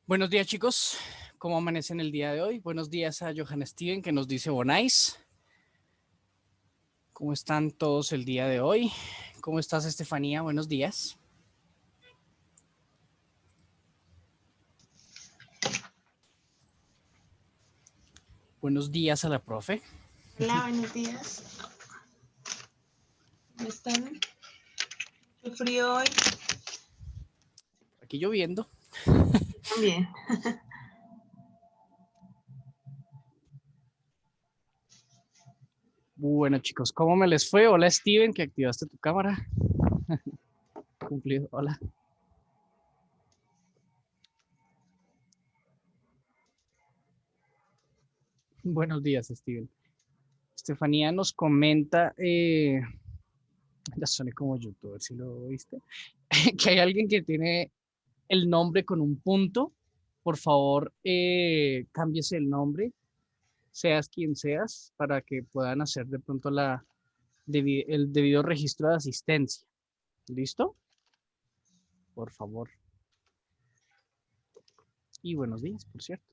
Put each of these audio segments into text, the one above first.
Buenos días, chicos. ¿Cómo amanecen el día de hoy? Buenos días a Johan Steven, que nos dice Bonais. ¿Cómo están todos el día de hoy? ¿Cómo estás, Estefanía? Buenos días. Buenos días a la profe. Hola, buenos días. ¿Cómo están? Qué frío hoy. Aquí lloviendo. También. Bueno, chicos, ¿cómo me les fue? Hola, Steven, que activaste tu cámara. Cumplido. Hola. Buenos días, Steven. Estefanía nos comenta, ya soné como youtuber, si lo viste, que hay alguien que tiene el nombre con un punto. Por favor, cámbiese el nombre, seas quien seas, para que puedan hacer de pronto el debido registro de asistencia. ¿Listo? Por favor. Y buenos días, por cierto.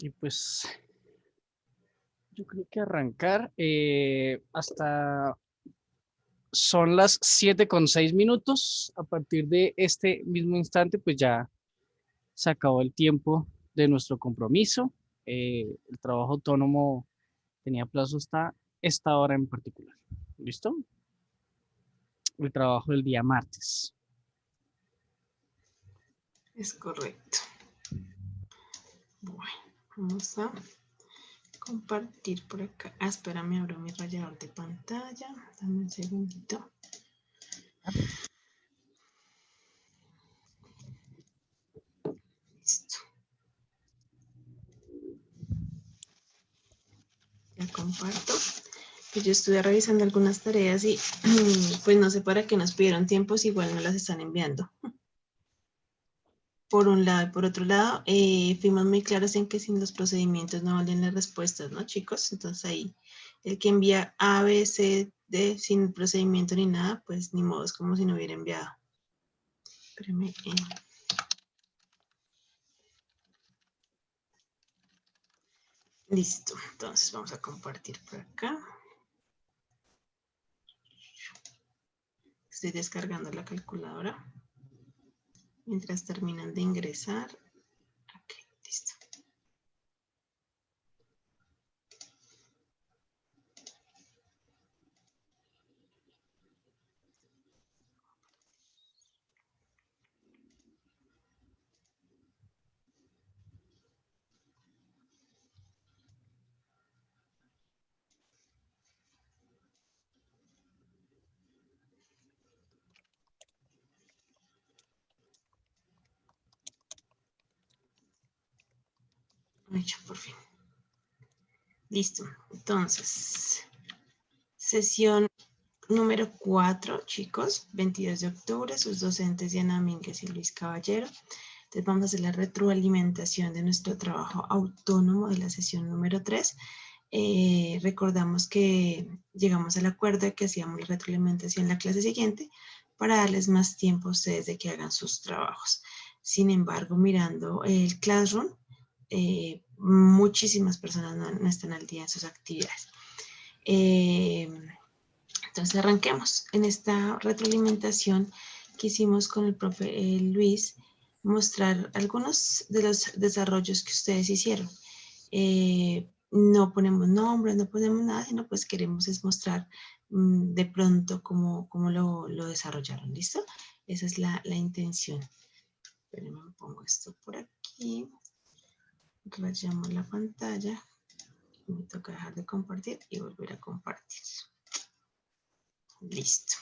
Y pues yo creo que arrancar hasta son las 7:06. A partir de este mismo instante, pues ya se acabó el tiempo de nuestro compromiso. El trabajo autónomo tenía plazo hasta esta hora en particular. ¿Listo? El trabajo del día martes. Es correcto. Bueno, vamos a compartir por acá. Espérame, abro mi rayador de pantalla. Dame un segundito. Listo. Ya comparto. Pues yo estuve revisando algunas tareas y pues no sé para qué nos pidieron tiempos, igual no las están enviando. Por un lado y por otro lado, fuimos muy claros en que sin los procedimientos no valen las respuestas, ¿no, chicos? Entonces ahí, el que envía A, B, C, D sin procedimiento ni nada, pues ni modo, es como si no hubiera enviado. Espérame. Listo, entonces vamos a compartir por acá. Estoy descargando la calculadora. Mientras terminan de ingresar. Ok, listo. Hecho, por fin. Listo. Entonces, sesión número 4, chicos, 22 de octubre, sus docentes Diana Mínguez y Luis Caballero. Entonces vamos a hacer la retroalimentación de nuestro trabajo autónomo de la sesión número 3. Recordamos que llegamos al acuerdo de que hacíamos la retroalimentación en la clase siguiente para darles más tiempo a ustedes de que hagan sus trabajos. Sin embargo, mirando el Classroom, muchísimas personas no están al día en sus actividades. Entonces arranquemos. En esta retroalimentación que hicimos con el profe Luis, mostrar algunos de los desarrollos que ustedes hicieron. No ponemos nombres, no ponemos nada, sino pues queremos es mostrar de pronto cómo lo desarrollaron, ¿listo? Esa es la intención. Espérenme, pongo esto por aquí. Rayamos la pantalla. Me toca dejar de compartir y volver a compartir. Listo.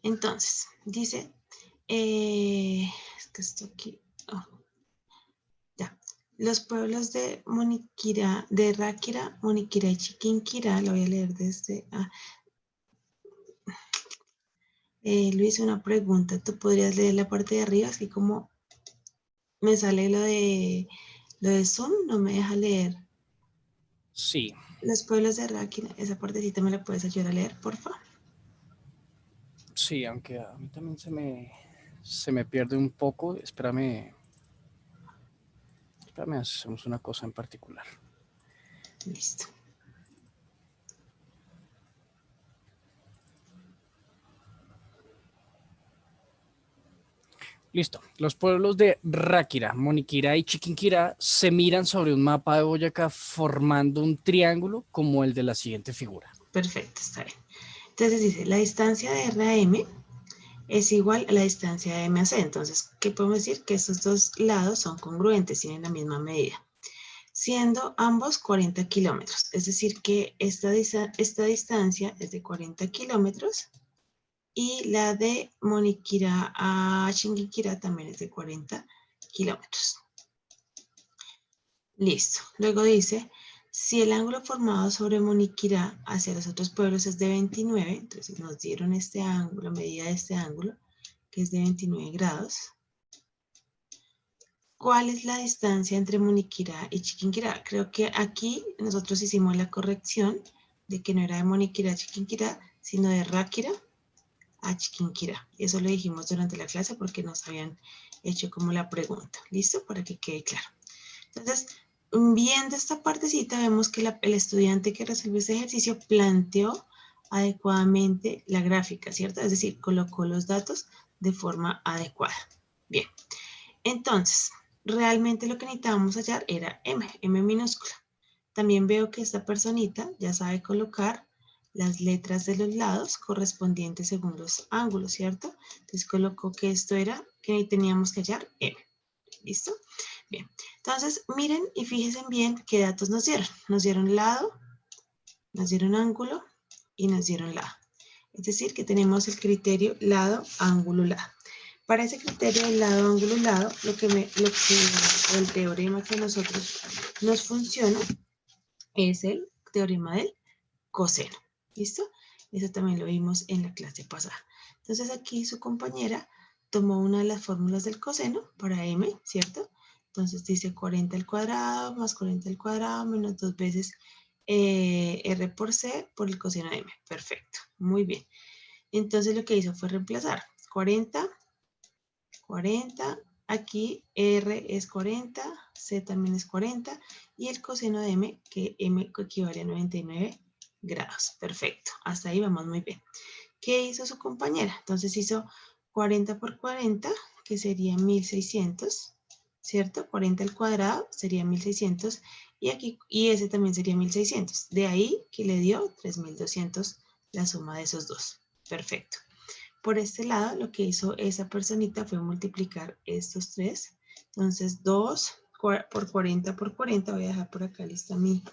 Entonces, dice, es que esto aquí, ya. Los pueblos de Moniquira, de Ráquira, Moniquira y Chiquinquirá, lo voy a leer desde, Luis, una pregunta, ¿tú podrías leer la parte de arriba, así como Me sale lo de Zoom, no me deja leer. Sí. Los pueblos de Ráquira, esa partecita me la puedes ayudar a leer, por favor. Sí, aunque a mí también se me pierde un poco. Espérame, hacemos una cosa en particular. Listo. Listo. Los pueblos de Ráquira, Moniquirá y Chiquinquirá se miran sobre un mapa de Boyacá formando un triángulo como el de la siguiente figura. Perfecto, está bien. Entonces dice, la distancia de R a M es igual a la distancia de M a C. Entonces, ¿qué podemos decir? Que estos dos lados son congruentes, tienen la misma medida, siendo ambos 40 kilómetros. Es decir, que esta distancia es de 40 kilómetros y la de Moniquirá a Chinguiquirá también es de 40 kilómetros. Listo. Luego dice, si el ángulo formado sobre Moniquirá hacia los otros pueblos es de 29, entonces nos dieron este ángulo, medida de este ángulo, que es de 29 grados. ¿Cuál es la distancia entre Moniquirá y Chiquinquirá? Creo que aquí nosotros hicimos la corrección de que no era de Moniquirá a Chiquinquirá, sino de Ráquira a Chiquinquirá. Eso lo dijimos durante la clase porque nos habían hecho como la pregunta. ¿Listo? Para que quede claro. Entonces, viendo esta partecita, vemos que el estudiante que resolvió este ejercicio planteó adecuadamente la gráfica, ¿cierto? Es decir, colocó los datos de forma adecuada. Bien, entonces, realmente lo que necesitábamos hallar era M minúscula. También veo que esta personita ya sabe colocar las letras de los lados correspondientes según los ángulos, ¿cierto? Entonces colocó que esto era que teníamos que hallar M. ¿Listo? Bien. Entonces, miren y fíjense bien qué datos nos dieron. Nos dieron lado, nos dieron ángulo y nos dieron lado. Es decir, que tenemos el criterio lado, ángulo, lado. Para ese criterio de lado, ángulo, lado, el teorema que a nosotros nos funciona es el teorema del coseno. ¿Listo? Eso también lo vimos en la clase pasada. Entonces aquí su compañera tomó una de las fórmulas del coseno para m, ¿cierto? Entonces dice 40 al cuadrado más 40 al cuadrado menos 2 veces r por c por el coseno de m. Perfecto, muy bien. Entonces lo que hizo fue reemplazar 40, 40, aquí r es 40, c también es 40 y el coseno de m, que m equivale a 99 grados. Perfecto, hasta ahí vamos muy bien. ¿Qué hizo su compañera? Entonces hizo 40 por 40, que sería 1600, ¿cierto? 40 al cuadrado sería 1600 y ese también sería 1600. De ahí que le dio 3200 la suma de esos dos. Perfecto. Por este lado, lo que hizo esa personita fue multiplicar estos tres. Entonces, 2 por 40 por 40, voy a dejar por acá lista mi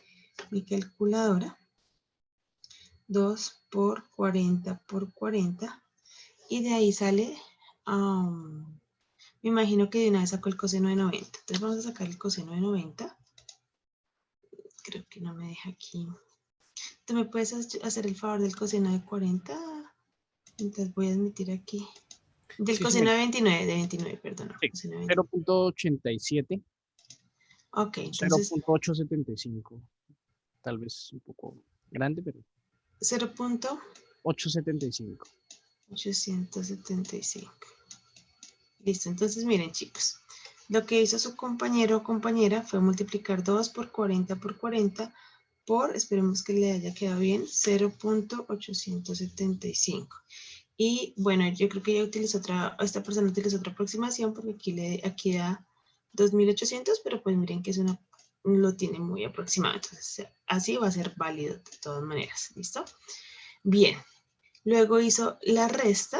calculadora. 2 por 40 por 40. Y de ahí sale, me imagino que de una vez sacó el coseno de 90. Entonces vamos a sacar el coseno de 90. Creo que no me deja aquí. ¿Tú me puedes hacer el favor del coseno de 40? Entonces voy a admitir aquí. Del Sí, coseno señor. de 29, perdón. Sí. Coseno de 29. 0.87, Ok, entonces 0.875. Tal vez un poco grande, pero 875. 0.875. Listo, entonces miren chicos, lo que hizo su compañero o compañera fue multiplicar 2 por 40 por 40 por, esperemos que le haya quedado bien, 0.875. Y bueno, yo creo que ella utilizó esta persona utilizó otra aproximación porque aquí da 2800, pero pues miren que lo tiene muy aproximado. Entonces, así va a ser válido de todas maneras. ¿Listo? Bien. Luego hizo la resta.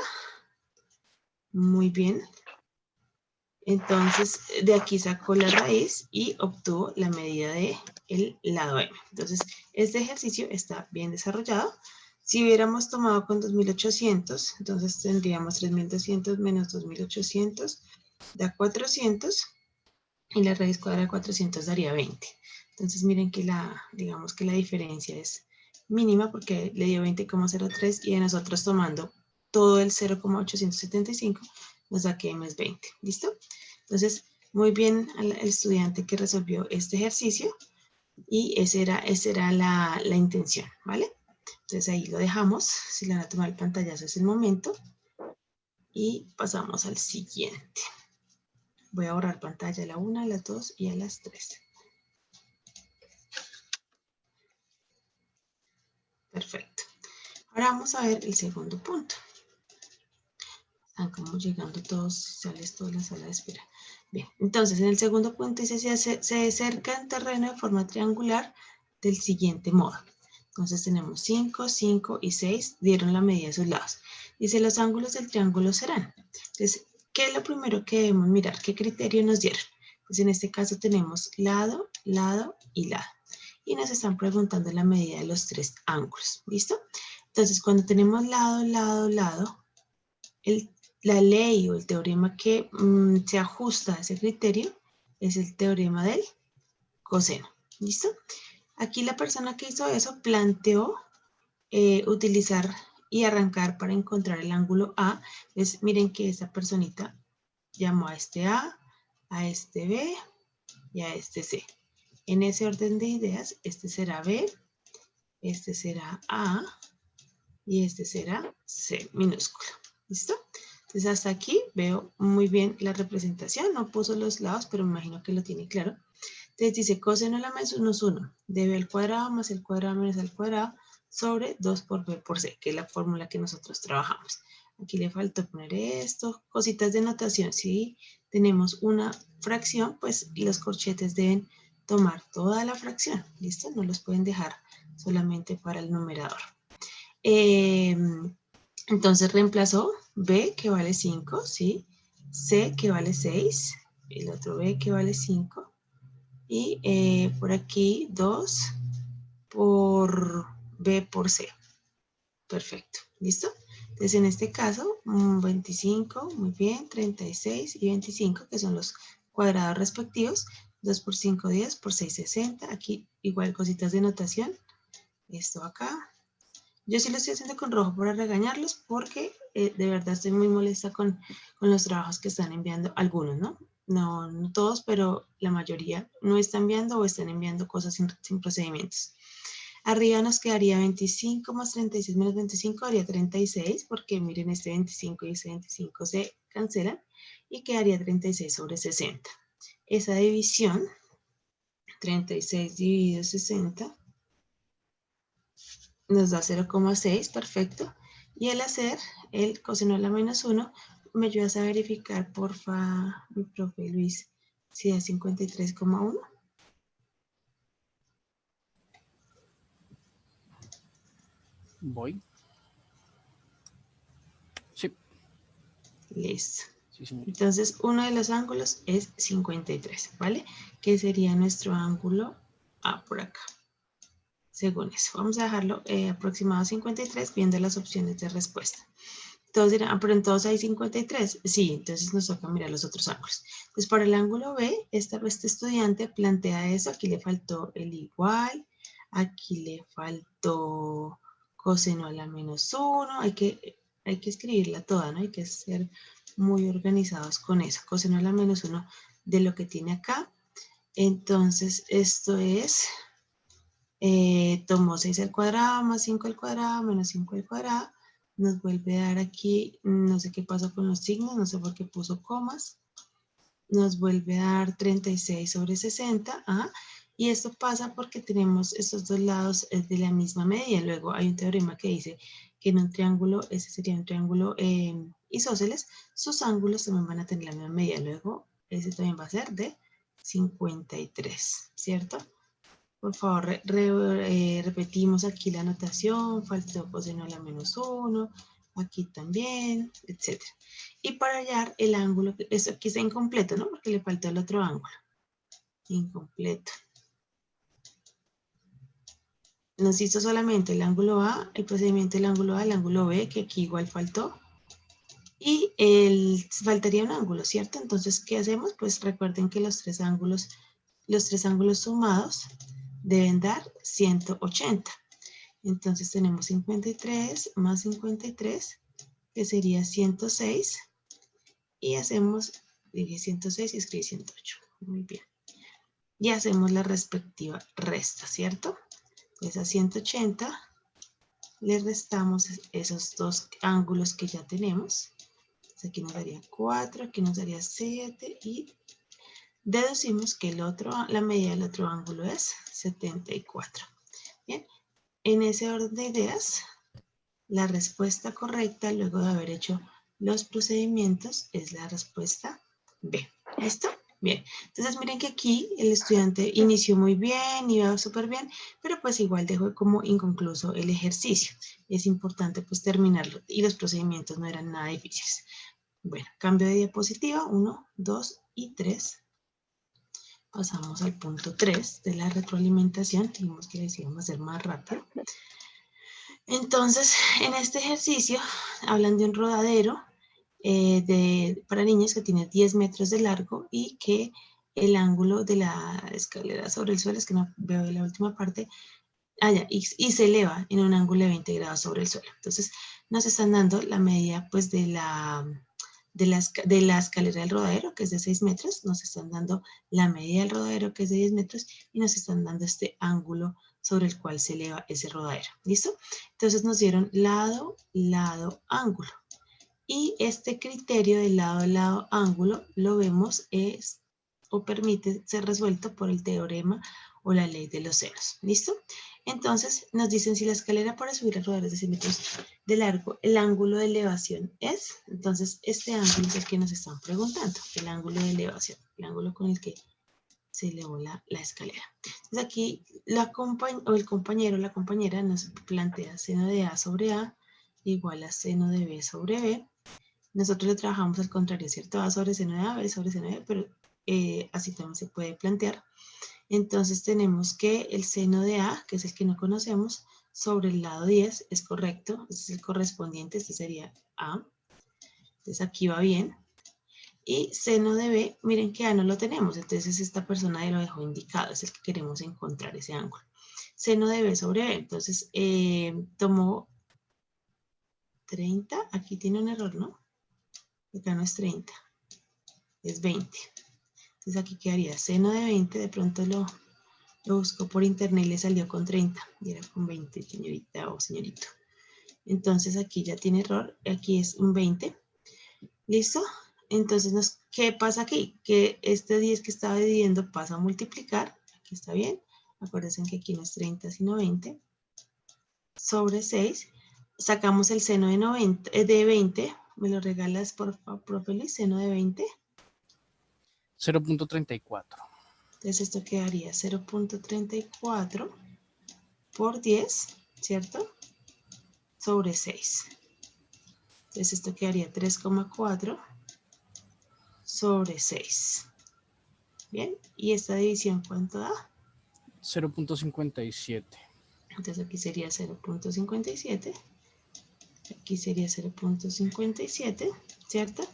Muy bien. Entonces, de aquí sacó la raíz y obtuvo la medida del lado M. Entonces, este ejercicio está bien desarrollado. Si hubiéramos tomado con 2800, entonces tendríamos 3200 menos 2800, da 400, y la raíz cuadrada de 400 daría 20. Entonces, miren que digamos que la diferencia es mínima porque le dio 20,03 y de nosotros tomando todo el 0,875 nos da que M es 20. ¿Listo? Entonces, Muy bien al estudiante que resolvió este ejercicio y esa era la intención, ¿vale? Entonces ahí lo dejamos. Si le van a tomar el pantallazo es el momento. Y pasamos al siguiente. Voy a borrar pantalla a la 1, a las 2 y a las 3. Perfecto. Ahora vamos a ver el segundo punto. Están como llegando todos, sales toda la sala de espera. Bien, entonces en el segundo punto dice se cerca en terreno de forma triangular del siguiente modo. Entonces tenemos 5, 5 y 6, dieron la medida de sus lados. Dice los ángulos del triángulo serán. Entonces, ¿qué es lo primero que debemos mirar? ¿Qué criterio nos dieron? Pues en este caso tenemos lado, lado y lado. Y nos están preguntando la medida de los tres ángulos. ¿Listo? Entonces, cuando tenemos lado, lado, lado, la ley o el teorema que se ajusta a ese criterio es el teorema del coseno. ¿Listo? Aquí la persona que hizo eso planteó utilizar y arrancar para encontrar el ángulo A. Entonces, miren que esta personita llamó a este A, a este B y a este C. En ese orden de ideas, este será B, este será A y este será C minúsculo. ¿Listo? Entonces hasta aquí veo muy bien la representación. No puso los lados, pero me imagino que lo tiene claro. Entonces dice coseno de la menos 1 de b al cuadrado más el cuadrado menos el cuadrado sobre 2 por b por c, que es la fórmula que nosotros trabajamos. Aquí le faltó poner esto, cositas de notación. Si tenemos una fracción, pues los corchetes deben tomar toda la fracción. ¿Listo? No los pueden dejar solamente para el numerador. Entonces reemplazó b que vale 5, ¿sí? C que vale 6, el otro b que vale 5 y por aquí 2 por b por c. Perfecto, ¿listo? Entonces en este caso 25, muy bien, 36 y 25 que son los cuadrados respectivos. 2 por 5, 10, por 6, 60. Aquí igual cositas de notación. Esto acá. Yo sí lo estoy haciendo con rojo para regañarlos porque de verdad estoy muy molesta con los trabajos que están enviando algunos, ¿no? No todos, pero la mayoría no están enviando o están enviando cosas sin procedimientos. Arriba nos quedaría 25 más 36 menos 25 daría 36 porque miren este 25 y este 25 se cancelan y quedaría 36 sobre 60. Esa división, 36 dividido 60, nos da 0,6, perfecto. Y al hacer el coseno de la menos 1, ¿me ayudas a verificar, porfa, mi profe Luis, si da 53,1? Voy. Sí. Listo. Sí, señor. Entonces, uno de los ángulos es 53, ¿vale? Que sería nuestro ángulo A por acá. Según eso, vamos a dejarlo aproximado a 53 viendo las opciones de respuesta. Todos dirán, pero entonces hay 53. Sí, entonces nos toca mirar los otros ángulos. Entonces, para el ángulo B, este estudiante plantea eso. Aquí le faltó el igual. Aquí le faltó coseno a la menos 1. Hay que escribirla toda, ¿no? Hay que ser muy organizados con eso. Coseno a la menos 1 de lo que tiene acá. Entonces, esto es, tomó 6 al cuadrado más 5 al cuadrado menos 5 al cuadrado. Nos vuelve a dar aquí, no sé qué pasó con los signos, no sé por qué puso comas. Nos vuelve a dar 36 sobre 60. Y esto pasa porque tenemos estos dos lados de la misma medida. Luego hay un teorema que dice que en un triángulo, ese sería un triángulo isósceles, sus ángulos también van a tener la misma medida. Luego ese también va a ser de 53, ¿cierto? Por favor, repetimos aquí la notación, faltó coseno a la menos 1, aquí también, etc. Y para hallar el ángulo, eso aquí está incompleto, ¿no? Porque le faltó el otro ángulo. Incompleto. Nos hizo solamente el ángulo A, el procedimiento del ángulo A, el ángulo B, que aquí igual faltó. Y faltaría un ángulo, ¿cierto? Entonces, ¿qué hacemos? Pues recuerden que los tres ángulos sumados deben dar 180. Entonces tenemos 53 más 53, que sería 106. Y hacemos dije 106 y escribí 108. Muy bien. Y hacemos la respectiva resta, ¿cierto? Pues a 180 le restamos esos dos ángulos que ya tenemos. Entonces aquí nos daría 4, aquí nos daría 7 y deducimos que la medida del otro ángulo es 74. Bien, en ese orden de ideas, la respuesta correcta luego de haber hecho los procedimientos es la respuesta B. ¿Listo? Bien, entonces miren que aquí el estudiante inició muy bien, iba súper bien, pero pues igual dejó como inconcluso el ejercicio. Es importante pues terminarlo y los procedimientos no eran nada difíciles. Bueno, cambio de diapositiva, 1, 2 y 3. Pasamos al punto 3 de la retroalimentación. Dijimos que les íbamos a hacer más rápido. Entonces, en este ejercicio hablan de un rodadero para niños que tiene 10 metros de largo y que el ángulo de la escalera sobre el suelo, es que no veo la última parte, y se eleva en un ángulo de 20 grados sobre el suelo. Entonces, nos están dando la medida pues de la escalera del rodadero, que es de 6 metros, nos están dando la medida del rodadero, que es de 10 metros, y nos están dando este ángulo sobre el cual se eleva ese rodadero. ¿Listo? Entonces nos dieron lado, lado, ángulo. Y este criterio de lado, lado, ángulo, lo vemos o permite ser resuelto por el teorema o la ley de los senos. ¿Listo? Entonces nos dicen si la escalera para subir el rodadero es de 100 metros de largo, el ángulo de elevación es, entonces este ángulo es el que nos están preguntando, el ángulo de elevación, el ángulo con el que se elevó la escalera. Entonces aquí el compañero o la compañera nos plantea seno de A sobre A igual a seno de B sobre B. Nosotros lo trabajamos al contrario, ¿cierto? A sobre seno de A, B sobre seno de B, pero así también se puede plantear. Entonces tenemos que el seno de A, que es el que no conocemos, sobre el lado 10 es correcto. Este es el correspondiente, este sería A. Entonces aquí va bien. Y seno de B, miren que A no lo tenemos, entonces esta persona lo dejó indicado, es el que queremos encontrar ese ángulo. Seno de B sobre B, entonces tomó 30, aquí tiene un error, ¿no? Acá no es 30, es 20. Entonces aquí quedaría seno de 20, de pronto lo buscó por internet y le salió con 30, y era con 20, señorita o señorito. Entonces aquí ya tiene error, aquí es un 20. ¿Listo? Entonces, ¿qué pasa aquí? Que este 10 que estaba dividiendo pasa a multiplicar, aquí está bien, acuérdense que aquí no es 30 sino 20, sobre 6, sacamos el seno de 20, ¿me lo regalas por favor, profe Luis? Seno de 20. 0.34. Entonces esto quedaría 0.34 por 10, ¿cierto? Sobre 6. Entonces esto quedaría 3,4 sobre 6. Bien, ¿y esta división cuánto da? 0.57. Entonces aquí sería 0.57. Aquí sería 0.57, ¿cierto?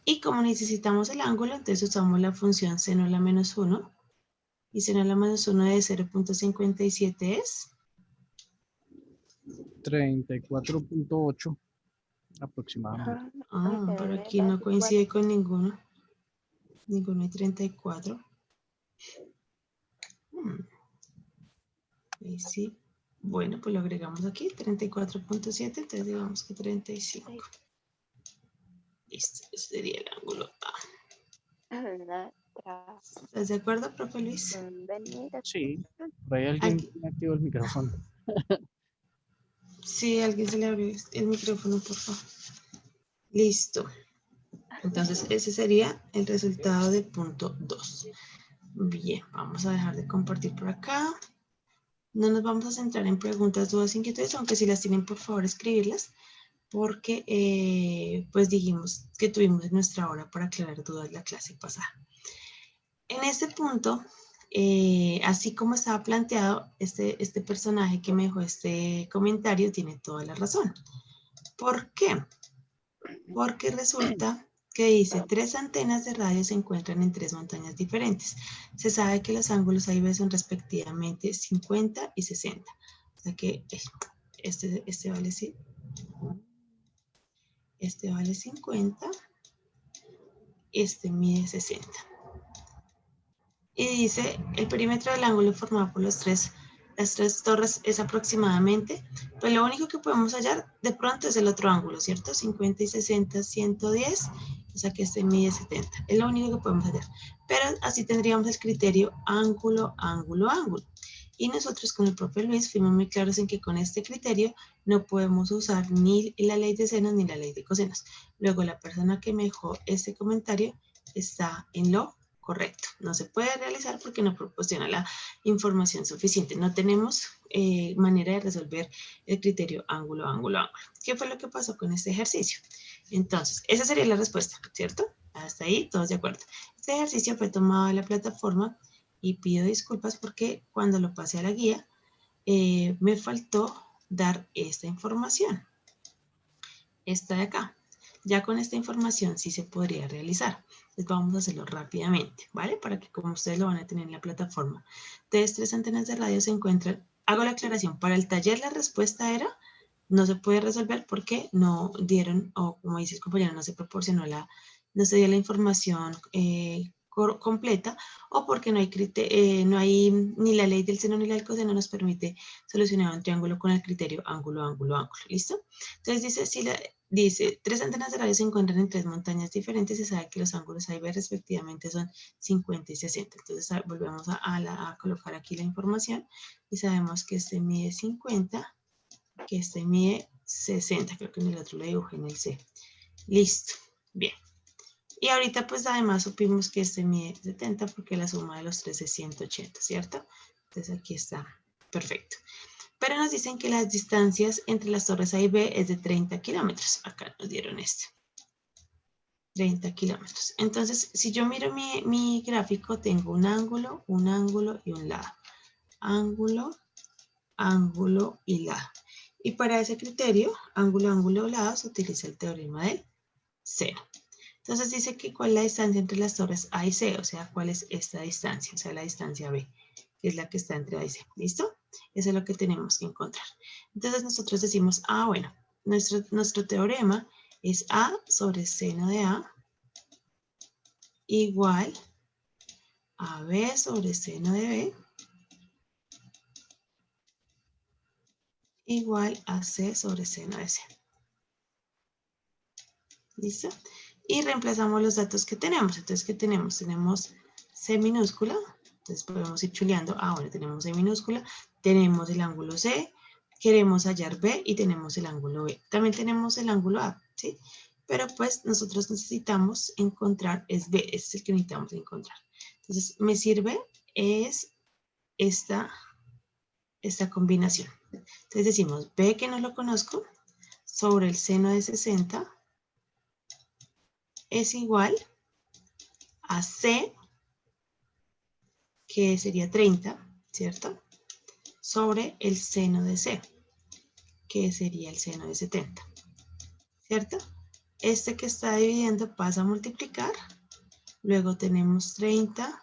Y como necesitamos el ángulo, entonces usamos la función seno a la menos 1. Y seno a la menos 1 de 0.57 es 34.8 aproximadamente. Pero aquí no coincide con ninguno. Ninguno hay 34. Ahí sí. Bueno, pues lo agregamos aquí, 34.7, entonces digamos que 35. Listo, ese sería el ángulo A. ¿Estás de acuerdo, profe Luis? Sí, por ahí alguien Aquí. tiene activo el micrófono. Sí, alguien se le abrió el micrófono, por favor. Listo. Entonces, ese sería el resultado de punto 2. Bien, vamos a dejar de compartir por acá. No nos vamos a centrar en preguntas, dudas, inquietudes, aunque si las tienen, por favor, escribirlas, porque pues dijimos que tuvimos nuestra hora para aclarar dudas la clase pasada. En este punto, así como estaba planteado, este personaje que me dejó este comentario tiene toda la razón. ¿Por qué? Porque resulta que dice, 3 antenas de radio se encuentran en 3 montañas diferentes. Se sabe que los ángulos A y B son respectivamente 50 y 60. O sea que este vale 50 este mide 60. Y dice, el perímetro del ángulo formado por las tres torres es aproximadamente, pues lo único que podemos hallar de pronto es el otro ángulo, ¿cierto? 50 y 60, 110, o sea que este mide 70, es lo único que podemos hallar. Pero así tendríamos el criterio ángulo, ángulo, ángulo. Y nosotros con el profe Luis fuimos muy claros en que con este criterio no podemos usar ni la ley de senos ni la ley de cosenos. Luego la persona que me dejó este comentario está en lo correcto. No se puede realizar porque no proporciona la información suficiente. No tenemos manera de resolver el criterio ángulo, ángulo, ángulo. ¿Qué fue lo que pasó con este ejercicio? Entonces, esa sería la respuesta, ¿cierto? Hasta ahí todos de acuerdo. Este ejercicio fue tomado de la plataforma y pido disculpas porque cuando lo pasé a la guía me faltó dar esta información. Esta de acá. Ya con esta información sí se podría realizar. Entonces vamos a hacerlo rápidamente, ¿vale? Para que como ustedes lo van a tener en la plataforma. Entonces, 3 antenas de radio se encuentran. Hago la aclaración. Para el taller la respuesta era no se puede resolver porque no dieron, o como dice el compañero, no se proporcionó no se dio la información completa, o porque no hay ni la ley del seno ni la del coseno nos permite solucionar un triángulo con el criterio ángulo, ángulo, ángulo. ¿Listo? Entonces dice, 3 antenas de radio se encuentran en 3 montañas diferentes. Se sabe que los ángulos A y B respectivamente son 50 y 60. Entonces volvemos a colocar aquí la información y sabemos que este mide 50, que este mide 60. Creo que en el otro lo dibujé en el C. Listo. Bien. Y ahorita pues además supimos que este mide 70 porque la suma de los tres es 180, ¿cierto? Entonces aquí está. Perfecto. Pero nos dicen que las distancias entre las torres A y B es de 30 kilómetros. Acá nos dieron 30 kilómetros. Entonces, si yo miro mi gráfico, tengo un ángulo y un lado. Ángulo, ángulo y lado. Y para ese criterio, ángulo, ángulo, lado, se utiliza el teorema del seno. Entonces dice que cuál es la distancia entre las torres A y C, o sea, cuál es esta distancia, o sea, la distancia B, que es la que está entre A y C. ¿Listo? Eso es lo que tenemos que encontrar. Entonces nosotros decimos, bueno, nuestro teorema es A sobre seno de A igual a B sobre seno de B igual a C sobre seno de C. ¿Listo? Y reemplazamos los datos que tenemos. Entonces, ¿qué tenemos? Tenemos C minúscula. Entonces podemos ir chuleando. Bueno, tenemos C minúscula. Tenemos el ángulo C. Queremos hallar B y tenemos el ángulo B. También tenemos el ángulo A, ¿sí? Pero pues nosotros necesitamos encontrar, es B, es el que necesitamos encontrar. Entonces, me sirve es esta combinación. Entonces decimos B, que no lo conozco, sobre el seno de 60 es igual a C, que sería 30, ¿cierto? Sobre el seno de C, que sería el seno de 70, ¿cierto? Este que está dividiendo pasa a multiplicar, luego tenemos 30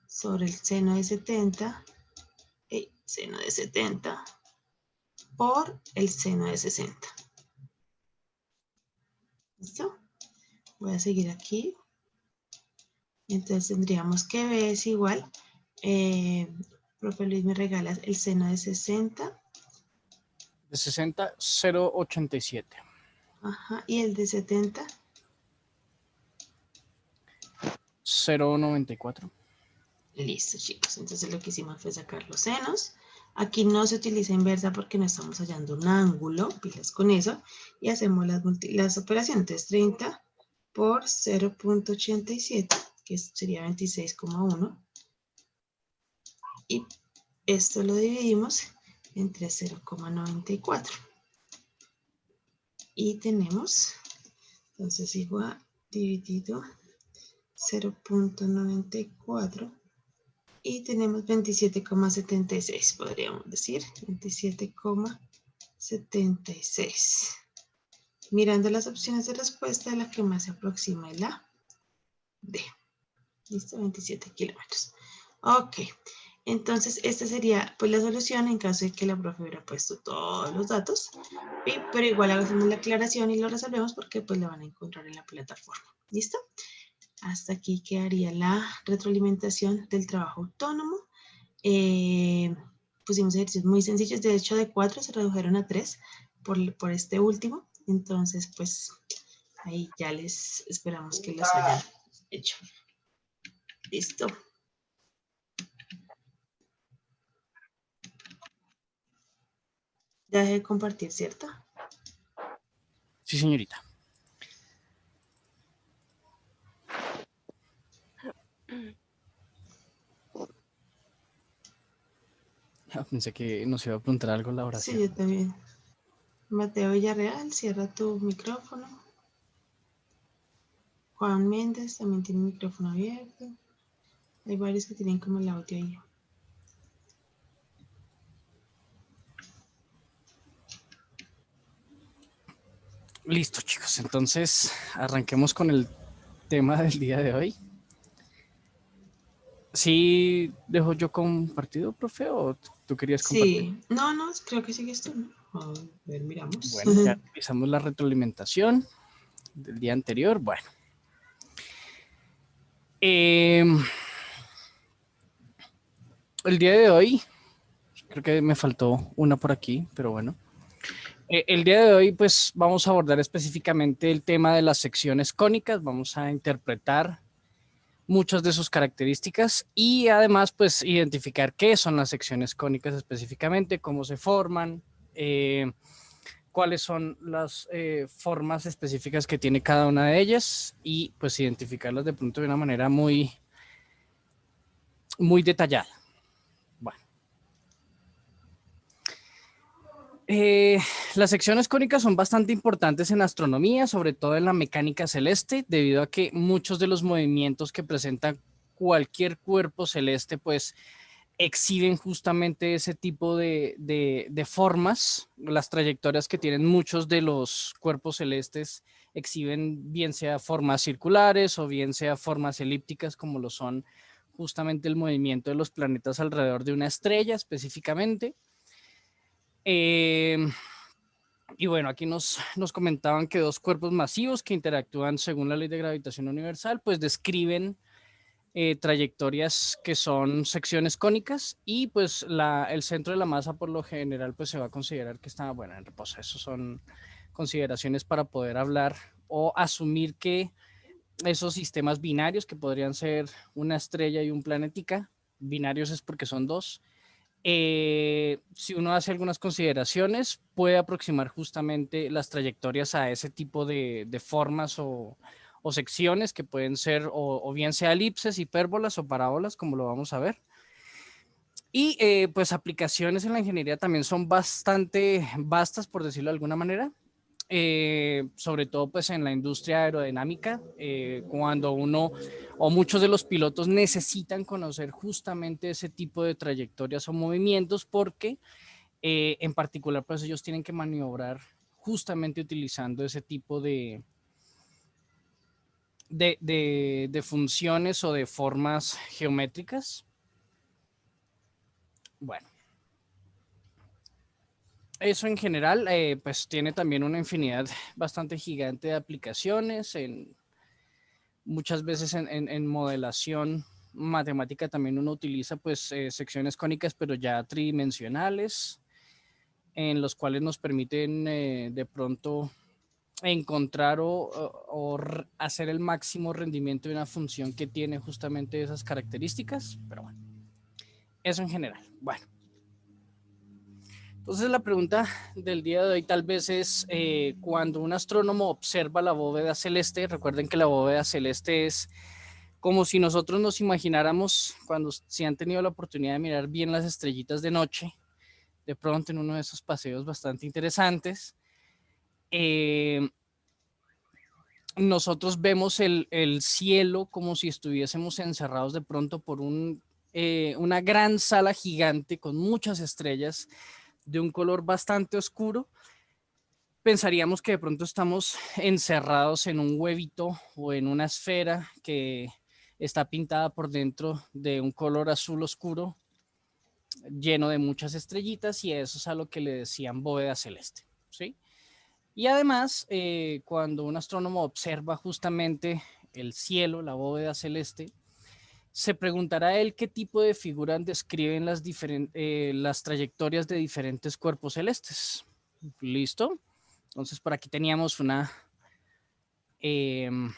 sobre el seno de 70, por el seno de 60. ¿Listo? Voy a seguir aquí. Entonces tendríamos que B es igual, profe Luis, me regalas el seno de 60. De 60, 0,87. Ajá, y el de 70. 0,94. Listo, chicos. Entonces lo que hicimos fue sacar los senos. Aquí no se utiliza inversa porque no estamos hallando un ángulo, pilas con eso. Y hacemos las operaciones. Entonces 30 por 0.87, que sería 26,1. Y esto lo dividimos entre 0,94. Y tenemos, entonces igual dividido 0.94. Y tenemos 27,76, podríamos decir, 27,76. Mirando las opciones de respuesta, la que más se aproxima es la D. ¿Listo? 27 kilómetros. Ok, entonces esta sería pues la solución en caso de que la profe hubiera puesto todos los datos, pero igual hacemos la aclaración y lo resolvemos porque pues la van a encontrar en la plataforma. ¿Listo? Hasta aquí quedaría la retroalimentación del trabajo autónomo. Pusimos ejercicios muy sencillos, de hecho de 4 se redujeron a 3 por este último. Entonces, pues ahí ya les esperamos que los hayan hecho. Listo. Ya dejé de compartir, ¿cierto? Sí, señorita. Pensé que nos iba a preguntar algo la Sí, oración. yo también. Mateo Villarreal, cierra tu micrófono. Juan Méndez también tiene el micrófono abierto. Hay varios que tienen como el audio ahí. Listo, chicos. Entonces, arranquemos con el tema del día de hoy. ¿Sí dejo yo compartido, profe, o tú querías compartir? Sí, no, creo que sigues tú, ¿no? A ver, miramos. Bueno, ya revisamos la retroalimentación del día anterior. Bueno. El día de hoy, creo que me faltó una por aquí, pero bueno. El día de hoy, pues vamos a abordar específicamente el tema de las secciones cónicas. Vamos a interpretar muchas de sus características y además, pues, identificar qué son las secciones cónicas específicamente, cómo se forman, cuáles son las formas específicas que tiene cada una de ellas y, pues, identificarlas de pronto de una manera muy, muy detallada. Bueno. Las secciones cónicas son bastante importantes en astronomía, sobre todo en la mecánica celeste, debido a que muchos de los movimientos que presenta cualquier cuerpo celeste, pues exhiben justamente ese tipo de formas. Las trayectorias que tienen muchos de los cuerpos celestes exhiben bien sea formas circulares o bien sea formas elípticas, como lo son justamente el movimiento de los planetas alrededor de una estrella específicamente. Y bueno, aquí nos comentaban que dos cuerpos masivos que interactúan según la ley de gravitación universal, pues describen trayectorias que son secciones cónicas y pues el centro de la masa por lo general pues se va a considerar que está, bueno, en reposo. Esos son consideraciones para poder hablar o asumir que esos sistemas binarios que podrían ser una estrella y un planetica, binarios es porque son dos, si uno hace algunas consideraciones, puede aproximar justamente las trayectorias a ese tipo de formas o secciones que pueden ser o bien sea elipses, hipérbolas o parábolas, como lo vamos a ver. Y pues aplicaciones en la ingeniería también son bastante vastas, por decirlo de alguna manera. Sobre todo pues en la industria aerodinámica, cuando uno o muchos de los pilotos necesitan conocer justamente ese tipo de trayectorias o movimientos porque en particular pues ellos tienen que maniobrar justamente utilizando ese tipo de funciones o de formas geométricas. Bueno, eso en general pues tiene también una infinidad bastante gigante de aplicaciones muchas veces en modelación matemática también uno utiliza pues secciones cónicas, pero ya tridimensionales, en los cuales nos permiten de pronto encontrar o hacer el máximo rendimiento de una función que tiene justamente esas características, pero bueno, eso en general. Bueno, entonces la pregunta del día de hoy tal vez es cuando un astrónomo observa la bóveda celeste, recuerden que la bóveda celeste es como si nosotros nos imagináramos cuando si han tenido la oportunidad de mirar bien las estrellitas de noche, de pronto en uno de esos paseos bastante interesantes, nosotros vemos el cielo como si estuviésemos encerrados de pronto por una gran sala gigante con muchas estrellas de un color bastante oscuro. Pensaríamos que de pronto estamos encerrados en un huevito o en una esfera que está pintada por dentro de un color azul oscuro lleno de muchas estrellitas y eso es a lo que le decían bóveda celeste, ¿sí? Y además, cuando un astrónomo observa justamente el cielo, la bóveda celeste, se preguntará él qué tipo de figuras describen las trayectorias de diferentes cuerpos celestes. ¿Listo? Entonces, por aquí teníamos una de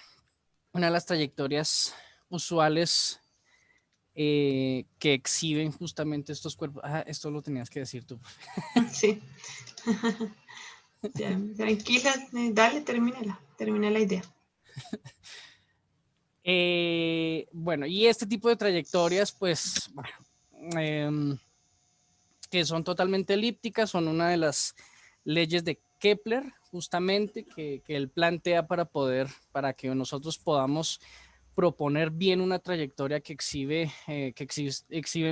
las trayectorias usuales que exhiben justamente estos cuerpos. Ah, esto lo tenías que decir tú. Sí. Ya, tranquila, dale, termina la idea. Bueno, y este tipo de trayectorias, pues, que son totalmente elípticas, son una de las leyes de Kepler, justamente, que él plantea para que nosotros podamos proponer bien una trayectoria que exhiben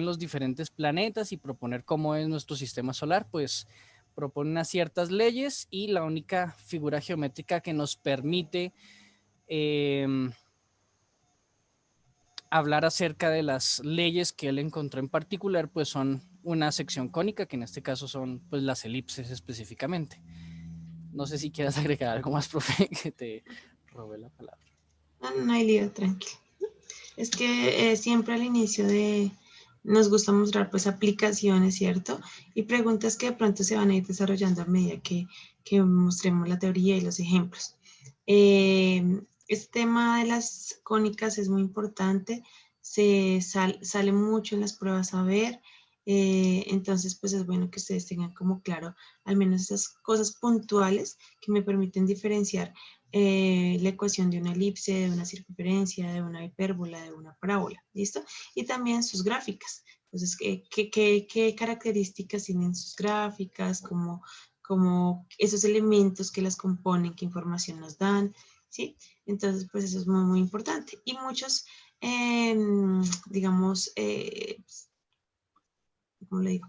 los diferentes planetas y proponer cómo es nuestro sistema solar, pues propone unas ciertas leyes y la única figura geométrica que nos permite hablar acerca de las leyes que él encontró en particular, pues son una sección cónica, que en este caso son pues las elipses específicamente. No sé si quieras agregar algo más, profe, que te robé la palabra. No hay lío, tranquilo. Es que siempre al inicio nos gusta mostrar pues aplicaciones, ¿cierto? Y preguntas que de pronto se van a ir desarrollando a medida que mostremos la teoría y los ejemplos. Este tema de las cónicas es muy importante, sale mucho en las pruebas a ver, entonces pues es bueno que ustedes tengan como claro al menos esas cosas puntuales que me permiten diferenciar la ecuación de una elipse, de una circunferencia, de una hipérbola, de una parábola, ¿listo? Y también sus gráficas. Entonces, ¿qué características tienen sus gráficas? Como esos elementos que las componen, qué información nos dan, ¿sí? Entonces, pues eso es muy, muy importante. Y muchos, digamos, ¿cómo le digo?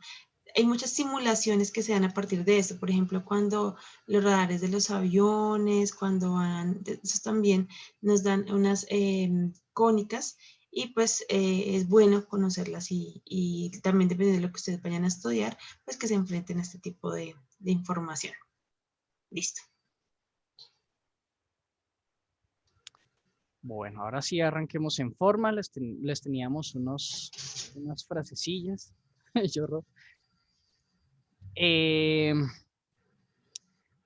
Hay muchas simulaciones que se dan a partir de esto. Por ejemplo, cuando los radares de los aviones, cuando van, eso también nos dan unas cónicas y pues es bueno conocerlas y también dependiendo de lo que ustedes vayan a estudiar, pues que se enfrenten a este tipo de información. Listo. Bueno, ahora sí arranquemos en forma. Les teníamos unas frasecillas. Yo,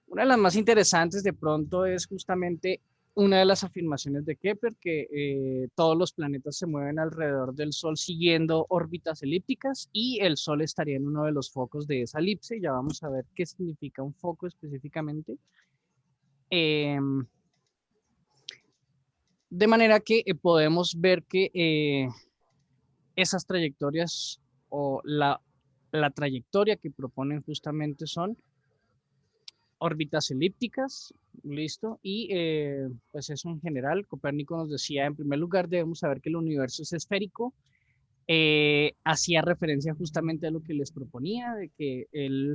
una de las más interesantes de pronto es justamente una de las afirmaciones de Kepler, que todos los planetas se mueven alrededor del Sol siguiendo órbitas elípticas y el Sol estaría en uno de los focos de esa elipse. Ya vamos a ver qué significa un foco específicamente. De manera que podemos ver que esas trayectorias o la trayectoria que proponen justamente son órbitas elípticas, listo, y pues eso en general, Copérnico nos decía, en primer lugar debemos saber que el universo es esférico, hacía referencia justamente a lo que les proponía, de que él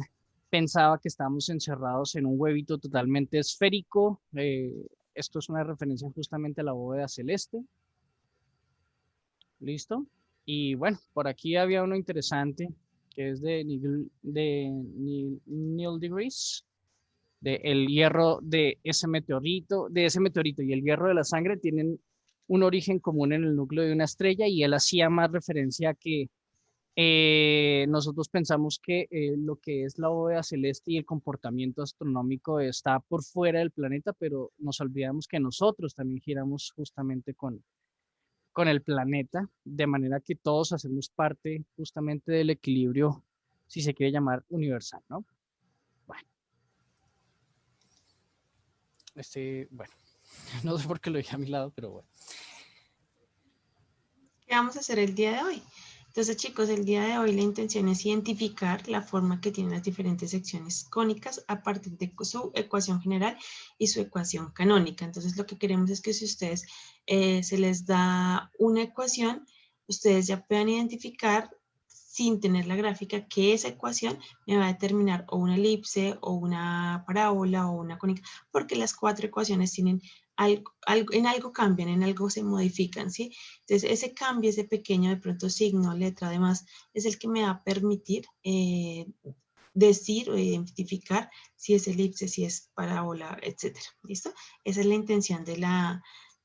pensaba que estábamos encerrados en un huevito totalmente esférico, esto es una referencia justamente a la bóveda celeste, listo, y bueno, por aquí había uno interesante, que es de Neil deGrasse, el hierro de ese meteorito y el hierro de la sangre tienen un origen común en el núcleo de una estrella y él hacía más referencia a que nosotros pensamos que lo que es la bóveda celeste y el comportamiento astronómico está por fuera del planeta, pero nos olvidamos que nosotros también giramos justamente con el planeta, de manera que todos hacemos parte justamente del equilibrio, si se quiere llamar universal, ¿no? Bueno, bueno, no sé por qué lo dije a mi lado, pero bueno. ¿Qué vamos a hacer el día de hoy? Entonces, chicos, el día de hoy la intención es identificar la forma que tienen las diferentes secciones cónicas a partir de su ecuación general y su ecuación canónica. Entonces, lo que queremos es que si ustedes se les da una ecuación, ustedes ya puedan identificar sin tener la gráfica que esa ecuación me va a determinar o una elipse o una parábola o una cónica, porque las cuatro ecuaciones tienen en algo cambian, en algo se modifican, ¿sí? Entonces, ese cambio, ese pequeño de pronto signo, letra, además, es el que me va a permitir decir o identificar si es elipse, si es parábola, etcétera. ¿Listo? Esa es la intención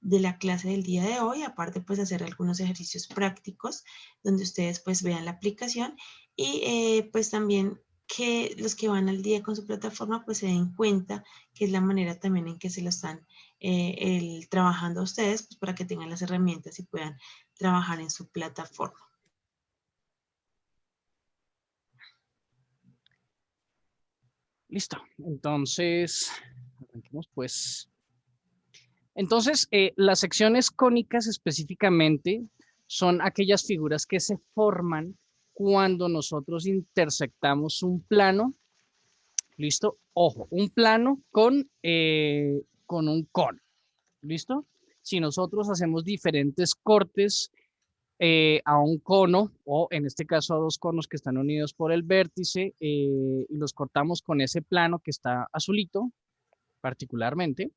de la clase del día de hoy, aparte pues hacer algunos ejercicios prácticos donde ustedes pues vean la aplicación y pues también que los que van al día con su plataforma pues se den cuenta que es la manera también en que se lo están trabajando a ustedes pues para que tengan las herramientas y puedan trabajar en su plataforma. Listo. Entonces, arranquemos pues. Entonces, las secciones cónicas específicamente son aquellas figuras que se forman cuando nosotros intersectamos un plano. ¿Listo? Ojo, un plano con un cono. ¿Listo? Si nosotros hacemos diferentes cortes a un cono, o en este caso a dos conos que están unidos por el vértice, y los cortamos con ese plano que está azulito, particularmente,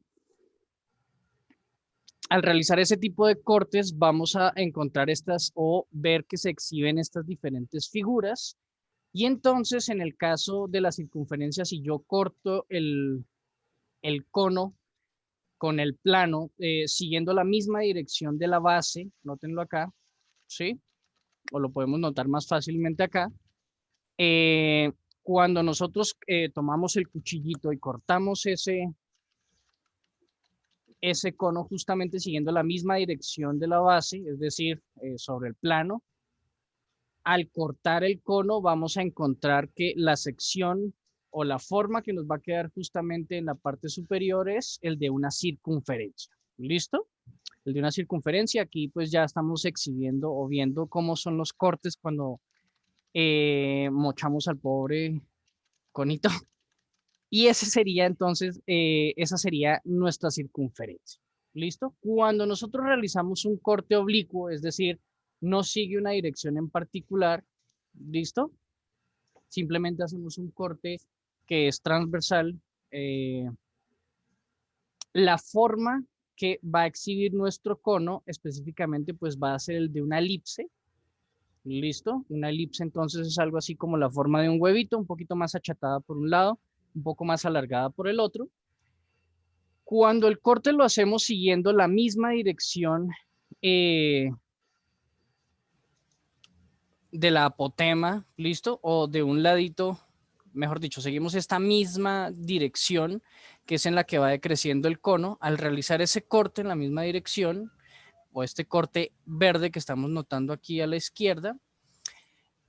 al realizar ese tipo de cortes vamos a encontrar estas o ver que se exhiben estas diferentes figuras. Y entonces en el caso de la circunferencia, si yo corto el cono con el plano, siguiendo la misma dirección de la base, nótenlo acá, ¿sí? O lo podemos notar más fácilmente acá. Cuando nosotros tomamos el cuchillito y cortamos ese cono justamente siguiendo la misma dirección de la base, es decir, sobre el plano, al cortar el cono vamos a encontrar que la sección o la forma que nos va a quedar justamente en la parte superior es el de una circunferencia. ¿Listo? El de una circunferencia. Aquí pues ya estamos exhibiendo o viendo cómo son los cortes cuando mochamos al pobre conito. Y ese sería entonces, esa sería nuestra circunferencia. ¿Listo? Cuando nosotros realizamos un corte oblicuo, es decir, no sigue una dirección en particular, ¿listo? Simplemente hacemos un corte que es transversal. La forma que va a exhibir nuestro cono específicamente pues va a ser el de una elipse. ¿Listo? Una elipse entonces es algo así como la forma de un huevito, un poquito más achatada por un lado, un poco más alargada por el otro. Cuando el corte lo hacemos siguiendo la misma dirección de la apotema, ¿listo? O de un ladito, mejor dicho, seguimos esta misma dirección que es en la que va decreciendo el cono. Al realizar ese corte en la misma dirección, o este corte verde que estamos notando aquí a la izquierda,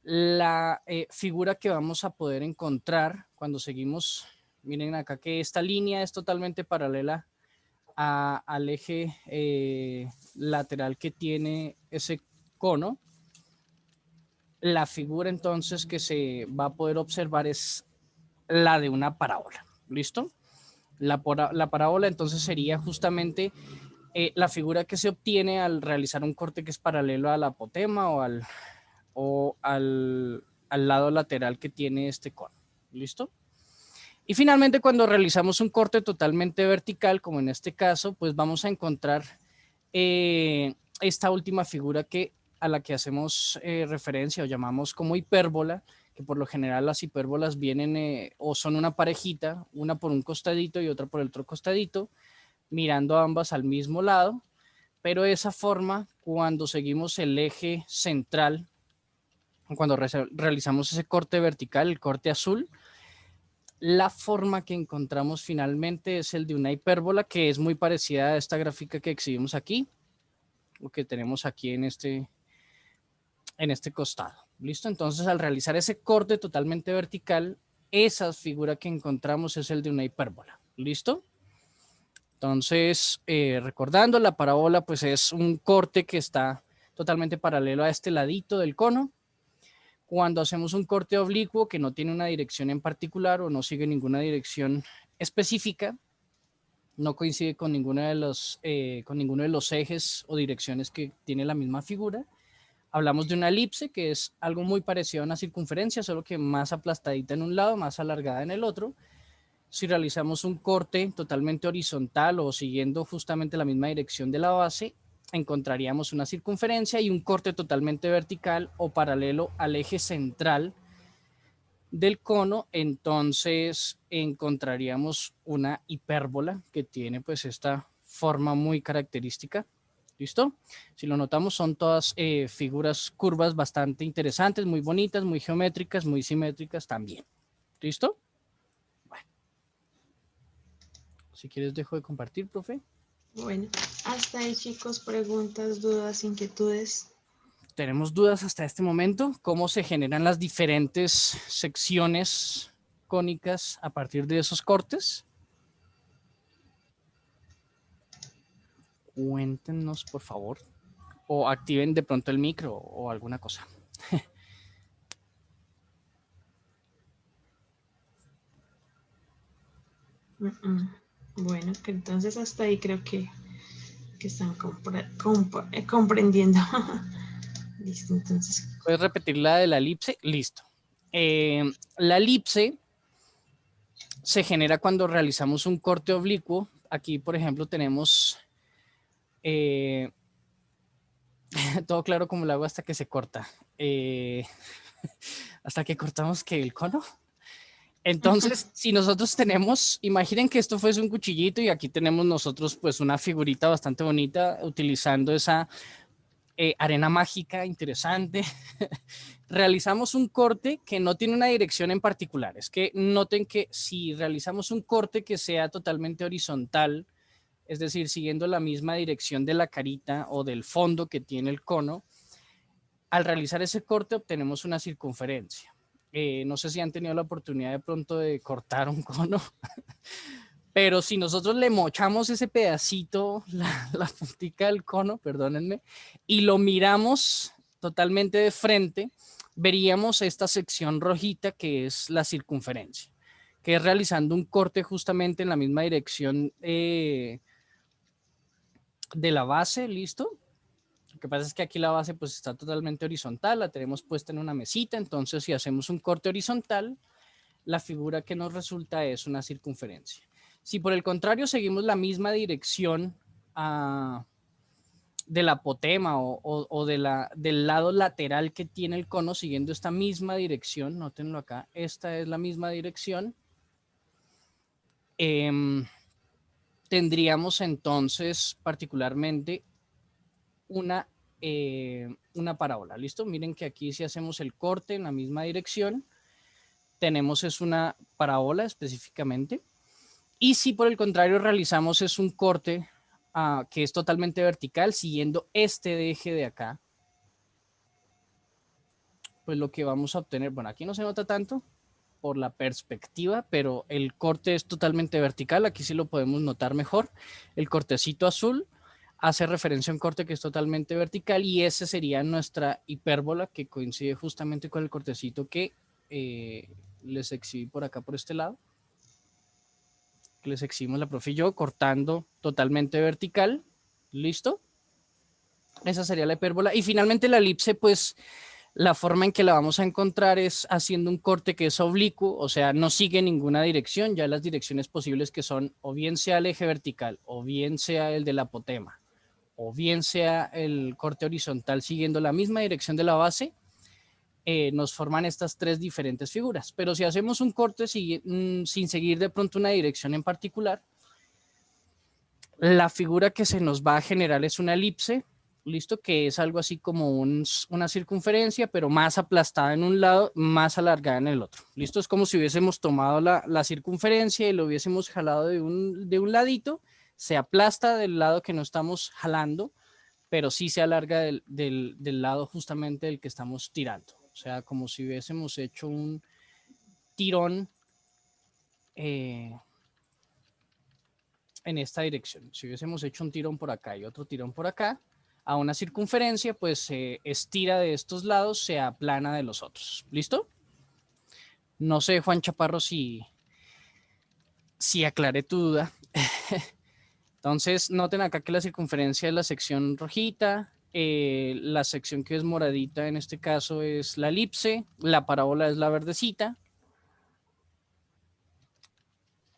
la figura que vamos a poder encontrar cuando seguimos, miren acá que esta línea es totalmente paralela al eje lateral que tiene ese cono. La figura entonces que se va a poder observar es la de una parábola. ¿Listo? La parábola entonces sería justamente la figura que se obtiene al realizar un corte que es paralelo a la apotema al lado lateral que tiene este cono. ¿Listo? Y finalmente cuando realizamos un corte totalmente vertical, como en este caso, pues vamos a encontrar esta última figura a la que hacemos referencia o llamamos como hipérbola, que por lo general las hipérbolas vienen o son una parejita, una por un costadito y otra por el otro costadito, mirando ambas al mismo lado, pero esa forma, cuando seguimos el eje central, cuando realizamos ese corte vertical, el corte azul, la forma que encontramos finalmente es el de una hipérbola, que es muy parecida a esta gráfica que exhibimos aquí, o que tenemos aquí en este costado. ¿Listo? Entonces, al realizar ese corte totalmente vertical, esa figura que encontramos es el de una hipérbola. ¿Listo? Entonces, recordando, la parábola pues es un corte que está totalmente paralelo a este ladito del cono. Cuando hacemos un corte oblicuo que no tiene una dirección en particular o no sigue ninguna dirección específica, no coincide con ninguno de los ejes o direcciones que tiene la misma figura. Hablamos de una elipse, que es algo muy parecido a una circunferencia, solo que más aplastadita en un lado, más alargada en el otro. Si realizamos un corte totalmente horizontal o siguiendo justamente la misma dirección de la base, encontraríamos una circunferencia, y un corte totalmente vertical o paralelo al eje central del cono, entonces encontraríamos una hipérbola que tiene pues esta forma muy característica. ¿Listo? Si lo notamos, son todas figuras curvas bastante interesantes, muy bonitas, muy geométricas, muy simétricas también. ¿Listo? Bueno. Si quieres, dejo de compartir, profe. Bueno, hasta ahí, chicos, preguntas, dudas, inquietudes. Tenemos dudas hasta este momento. ¿Cómo se generan las diferentes secciones cónicas a partir de esos cortes? Cuéntenos, por favor. O activen de pronto el micro o alguna cosa. Bueno, que entonces hasta ahí creo que están comprendiendo. Listo, entonces. ¿Puedes repetir la de la elipse? Listo. La elipse se genera cuando realizamos un corte oblicuo. Aquí, por ejemplo, tenemos todo claro como el agua hasta que se corta. Hasta que cortamos que el cono. Entonces, si nosotros tenemos, imaginen que esto fuese un cuchillito y aquí tenemos nosotros pues una figurita bastante bonita utilizando esa arena mágica interesante. Realizamos un corte que no tiene una dirección en particular. Es que noten que si realizamos un corte que sea totalmente horizontal, es decir, siguiendo la misma dirección de la carita o del fondo que tiene el cono, al realizar ese corte obtenemos una circunferencia. No sé si han tenido la oportunidad de pronto de cortar un cono, pero si nosotros le mochamos ese pedacito, la puntica del cono, perdónenme, y lo miramos totalmente de frente, veríamos esta sección rojita que es la circunferencia, que es realizando un corte justamente en la misma dirección de la base, ¿listo? Lo que pasa es que aquí la base pues está totalmente horizontal, la tenemos puesta en una mesita, entonces si hacemos un corte horizontal, la figura que nos resulta es una circunferencia. Si por el contrario seguimos la misma dirección del apotema o del lado lateral que tiene el cono, siguiendo esta misma dirección, nótenlo acá, esta es la misma dirección, tendríamos entonces particularmente una parábola, ¿listo? Miren que aquí si hacemos el corte en la misma dirección, tenemos es una parábola específicamente. Y si por el contrario realizamos es un corte que es totalmente vertical, siguiendo este eje de acá, pues lo que vamos a obtener, bueno, aquí no se nota tanto por la perspectiva, pero el corte es totalmente vertical, aquí sí lo podemos notar mejor. El cortecito azul hace referencia a un corte que es totalmente vertical y ese sería nuestra hipérbola que coincide justamente con el cortecito que les exhibí por acá, por este lado. Que les exhibimos la profe y yo, cortando totalmente vertical. ¿Listo? Esa sería la hipérbola. Y finalmente la elipse, pues la forma en que la vamos a encontrar es haciendo un corte que es oblicuo, o sea, no sigue ninguna dirección. Ya las direcciones posibles que son o bien sea el eje vertical, o bien sea el del apotema, o bien sea el corte horizontal siguiendo la misma dirección de la base, nos forman estas tres diferentes figuras. Pero si hacemos un corte sin seguir de pronto una dirección en particular, la figura que se nos va a generar es una elipse, listo, que es algo así como una circunferencia, pero más aplastada en un lado, más alargada en el otro. Listo, es como si hubiésemos tomado la circunferencia y lo hubiésemos jalado de un ladito, se aplasta del lado que no estamos jalando, pero sí se alarga del lado justamente del que estamos tirando. O sea, como si hubiésemos hecho un tirón en esta dirección. Si hubiésemos hecho un tirón por acá y otro tirón por acá, a una circunferencia, pues se estira de estos lados, se aplana de los otros. ¿Listo? No sé, Juan Chaparro, si aclaré tu duda. Entonces, noten acá que la circunferencia es la sección rojita, la sección que es moradita en este caso es la elipse, la parábola es la verdecita,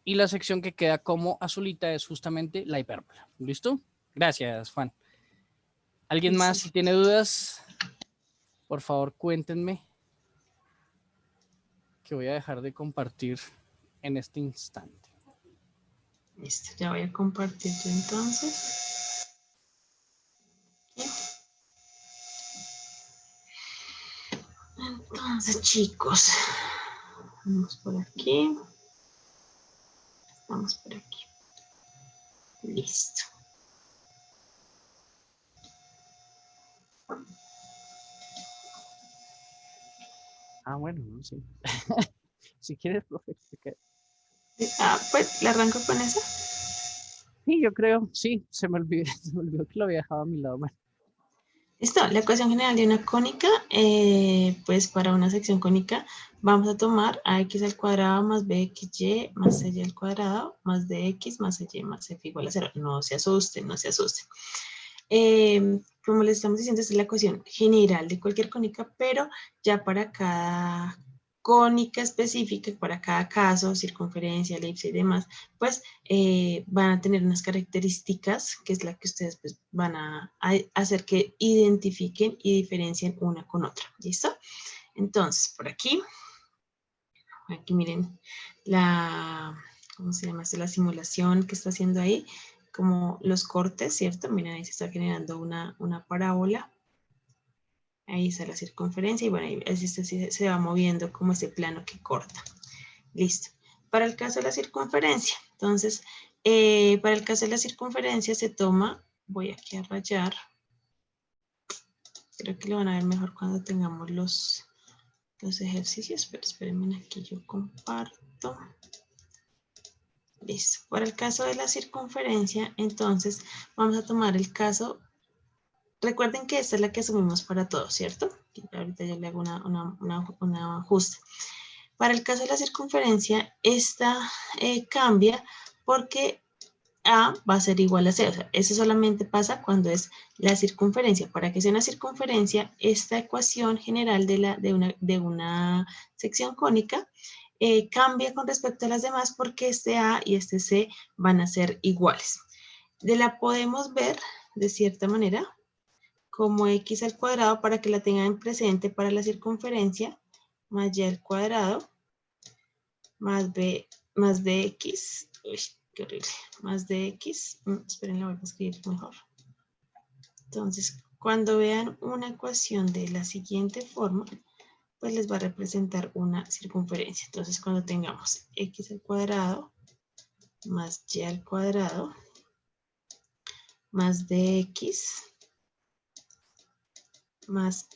y la sección que queda como azulita es justamente la hipérbola. ¿Listo? Gracias, Juan. ¿Alguien más si tiene dudas? Por favor, cuéntenme, que voy a dejar de compartir en este instante. Listo, ya voy a compartir yo entonces. Entonces, chicos, vamos por aquí. Vamos por aquí. Listo. Ah, bueno, no sé. Si quieres, profe. Pues, ¿le arranco con esa? Sí, yo creo, sí, se me olvidó, se me olvidó que lo había dejado a mi lado. Bueno, Listo, la ecuación general de una cónica, pues para una sección cónica vamos a tomar ax al cuadrado más bxy más cy al cuadrado más dx más y más f igual a 0. No se asusten, no se asusten. Como les estamos diciendo, esta es la ecuación general de cualquier cónica, pero ya para cada cónica específica, para cada caso, circunferencia, elipse y demás, pues van a tener unas características que es la que ustedes pues, van a hacer que identifiquen y diferencien una con otra. ¿Listo? Entonces, por aquí miren ¿cómo se llama? La simulación que está haciendo ahí, como los cortes, ¿cierto? Miren, ahí se está generando una parábola. Ahí está la circunferencia y bueno, ahí así se va moviendo como ese plano que corta. Listo. Para el caso de la circunferencia, entonces, para el caso de la circunferencia se toma, voy aquí a rayar, creo que lo van a ver mejor cuando tengamos los ejercicios, pero espérenme aquí, yo comparto. Listo. Para el caso de la circunferencia, entonces, vamos a tomar el caso. Recuerden que esta es la que asumimos para todos, ¿cierto? Ahorita yo le hago un ajuste. Para el caso de la circunferencia, esta cambia porque A va a ser igual a 0. O sea, eso solamente pasa cuando es la circunferencia. Para que sea una circunferencia, esta ecuación general de una sección cónica cambia con respecto a las demás porque este A y este C van a ser iguales. La podemos ver de cierta manera como x al cuadrado para que la tengan presente para la circunferencia, más y al cuadrado, más bx, uy, qué horrible, más dx, esperen, la voy a escribir mejor. Entonces, cuando vean una ecuación de la siguiente forma, pues les va a representar una circunferencia. Entonces, cuando tengamos x al cuadrado, más y al cuadrado, más dx, más